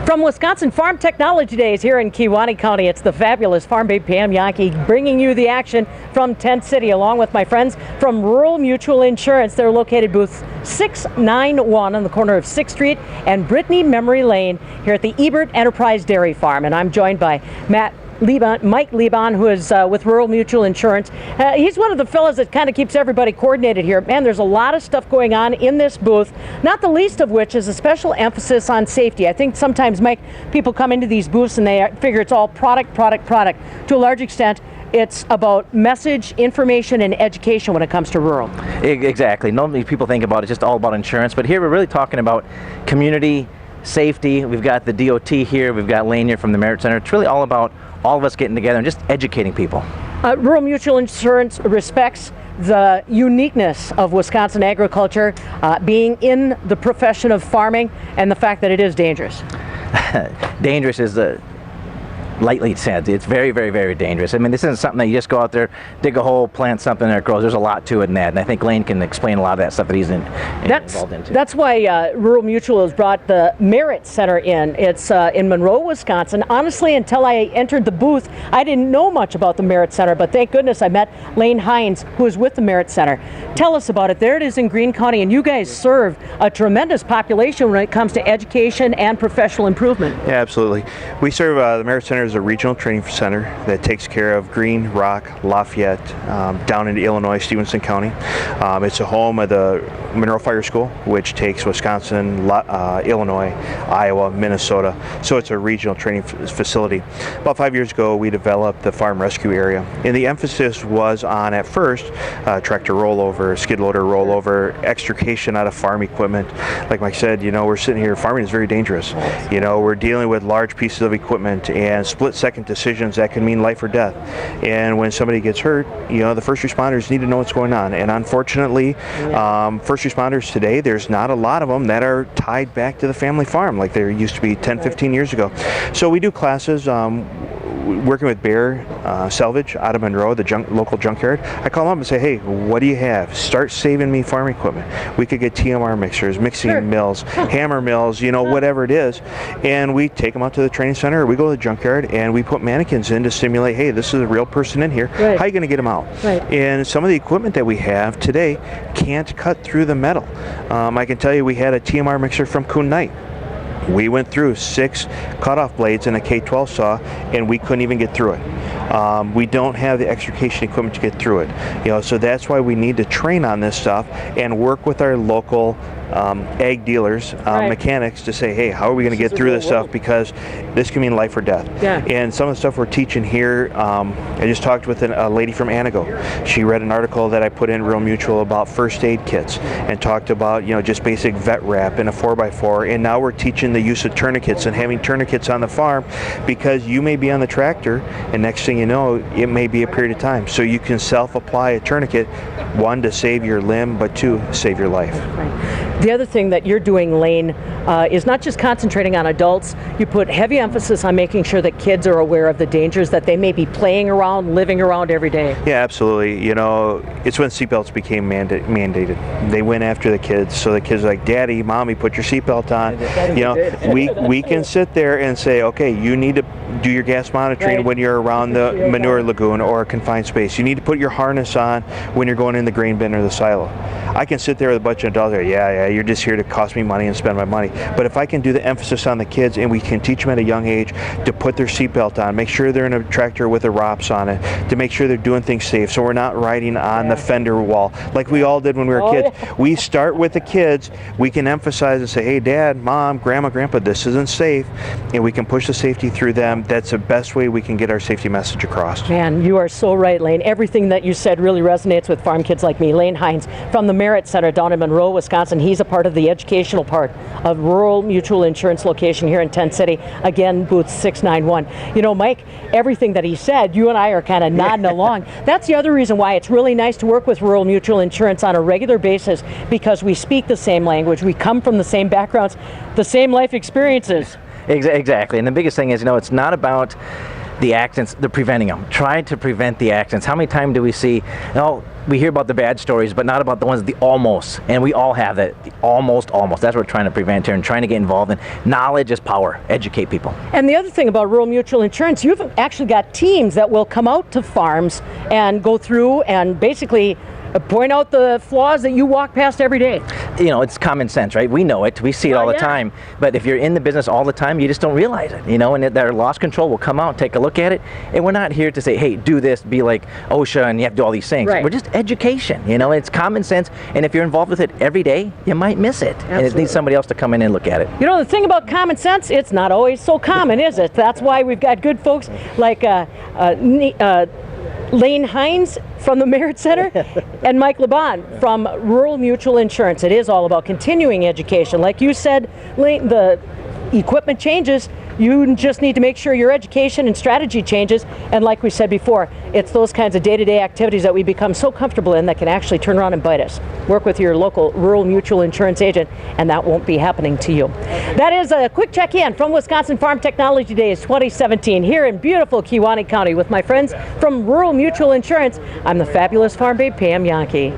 From Wisconsin Farm Technology Days here in Kewaunee County, it's the fabulous Farm Babe Pam Yankee bringing you the action from Tent City, along with my friends from Rural Mutual Insurance. They're located booth 691 on the corner of 6th Street and Brittany Memory Lane here at the Ebert Enterprise Dairy Farm. And I'm joined by Mike Lubahn, who is with Rural Mutual Insurance. He's one of the fellas that kind of keeps everybody coordinated here. Man, there's a lot of stuff going on in this booth, not the least of which is a special emphasis on safety. I think sometimes, Mike, people come into these booths and they figure it's all product. To a large extent, it's about message, information, and education when it comes to rural. Exactly. Normally people think about it just all about insurance, but here we're really talking about community safety. We've got the DOT here, we've got Lane here from the Merit Center. It's really all about all of us getting together and just educating people. Rural Mutual Insurance respects the uniqueness of Wisconsin agriculture, being in the profession of farming, and the fact that it is dangerous. Dangerous is lightly said. It's very, very, very dangerous. I mean, this isn't something that you just go out there, dig a hole, plant something, and it grows. There's a lot to it in that, and I think Lane can explain a lot of that stuff that he's involved into. That's why Rural Mutual has brought the Merit Center in. It's in Monroe, Wisconsin. Honestly, until I entered the booth, I didn't know much about the Merit Center, but thank goodness I met Heins, who is with the Merit Center. Tell us about it. There it is in Greene County, and you guys serve a tremendous population when it comes to education and professional improvement. Yeah, absolutely. We serve the Merit Center is a regional training center that takes care of Greene, Rock, Lafayette, down into Illinois, Stevenson County. It's a home of the Monroe Fire School, which takes Wisconsin, Illinois, Iowa, Minnesota. So it's a regional training facility. About 5 years ago, we developed the farm rescue area, and the emphasis was on, at first, tractor rollover, skid loader rollover, extrication out of farm equipment. Like Mike said, you know, we're sitting here, farming is very dangerous. You know, we're dealing with large pieces of equipment and split-second decisions that can mean life or death. And when somebody gets hurt, you know, the first responders need to know what's going on. And unfortunately, first responders today, there's not a lot of them that are tied back to the family farm like there used to be 10, 15 years ago. So we do classes working with Bear Salvage out of Monroe, the local junkyard. I call them up and say, hey, what do you have? Start saving me farm equipment. We could get TMR mixers, mixing mills, hammer mills, you know, whatever it is. And we take them out to the training center, or we go to the junkyard, and we put mannequins in to simulate, hey, this is a real person in here. How are you going to get them out? And some of the equipment that we have today can't cut through the metal. I can tell you we had a TMR mixer from Kuhn Knight. We went through 6 cutoff blades in a K12 saw, and we couldn't even get through it. We don't have the extrication equipment to get through it. You know, so that's why we need to train on this stuff and work with our local ag dealers, mechanics, to say, hey, how are we going to get through this stuff, because this can mean life or death. And some of the stuff we're teaching here, I just talked with a lady from Anago. She read an article that I put in Real Mutual about first aid kits and talked about, you know, just basic vet wrap and a 4x4, and now we're teaching the use of tourniquets and having tourniquets on the farm, because you may be on the tractor and next thing you know, it may be a period of time. So you can self-apply a tourniquet, 1, to save your limb, but 2, save your life. The other thing that you're doing, Lane, is not just concentrating on adults. You put heavy emphasis on making sure that kids are aware of the dangers that they may be playing around, living around every day. Yeah, absolutely. You know, it's when seatbelts became mandated. They went after the kids, so the kids are like, Daddy, Mommy, put your seatbelt on. You know, we can sit there and say, okay, you need to do your gas monitoring when you're around the manure lagoon or a confined space. You need to put your harness on when you're going in the grain bin or the silo. I can sit there with a bunch of adults, you're just here to cost me money and spend my money. But if I can do the emphasis on the kids, and we can teach them at a young age to put their seatbelt on, make sure they're in a tractor with the ROPS on it, to make sure they're doing things safe, so we're not riding on the fender wall like we all did when we were kids. We start with the kids. We can emphasize and say, hey, Dad, Mom, Grandma, Grandpa, this isn't safe, and we can push the safety through them. That's the best way we can get our safety message across. Man, you are so right, Lane. Everything that you said really resonates with farm kids like me. Lane Heins from the Merit Center down in Monroe, Wisconsin. He's a part of the educational part of Rural Mutual Insurance location here in Tent City. Again, booth 691. You know, Mike, everything that he said, you and I are kind of nodding along. That's the other reason why it's really nice to work with Rural Mutual Insurance on a regular basis, because we speak the same language, we come from the same backgrounds, the same life experiences. Exactly, and the biggest thing is, you know, it's not about the accidents, the preventing them. Try to prevent the accidents. How many times do we see, we hear about the bad stories, but not about the ones, the almost. And we all have that, the almost. That's what we're trying to prevent here and trying to get involved in. Knowledge is power. Educate people. And the other thing about Rural Mutual Insurance, you've actually got teams that will come out to farms and go through and basically point out the flaws that you walk past every day. You know, it's common sense, right? We know it. We see it all the yeah. time. But if you're in the business all the time, you just don't realize it, you know, and their loss control will come out, take a look at it. And we're not here to say, hey, do this, be like OSHA, and you have to do all these things. Right. We're just education, you know, it's common sense. And if you're involved with it every day, you might miss it. Absolutely. And it needs somebody else to come in and look at it. You know, the thing about common sense, it's not always so common, is it? That's why we've got good folks like Lane Heins from the Merit Center and Mike Lubahn from Rural Mutual Insurance. It is all about continuing education. Like you said, Lane, the equipment changes. You just need to make sure your education and strategy changes. And like we said before, it's those kinds of day-to-day activities that we become so comfortable in that can actually turn around and bite us. Work with your local Rural Mutual Insurance agent, and that won't be happening to you. That is a quick check-in from Wisconsin Farm Technology Days 2017 here in beautiful Kewaunee County with my friends from Rural Mutual Insurance. I'm the fabulous Farm Babe, Pam Yankee.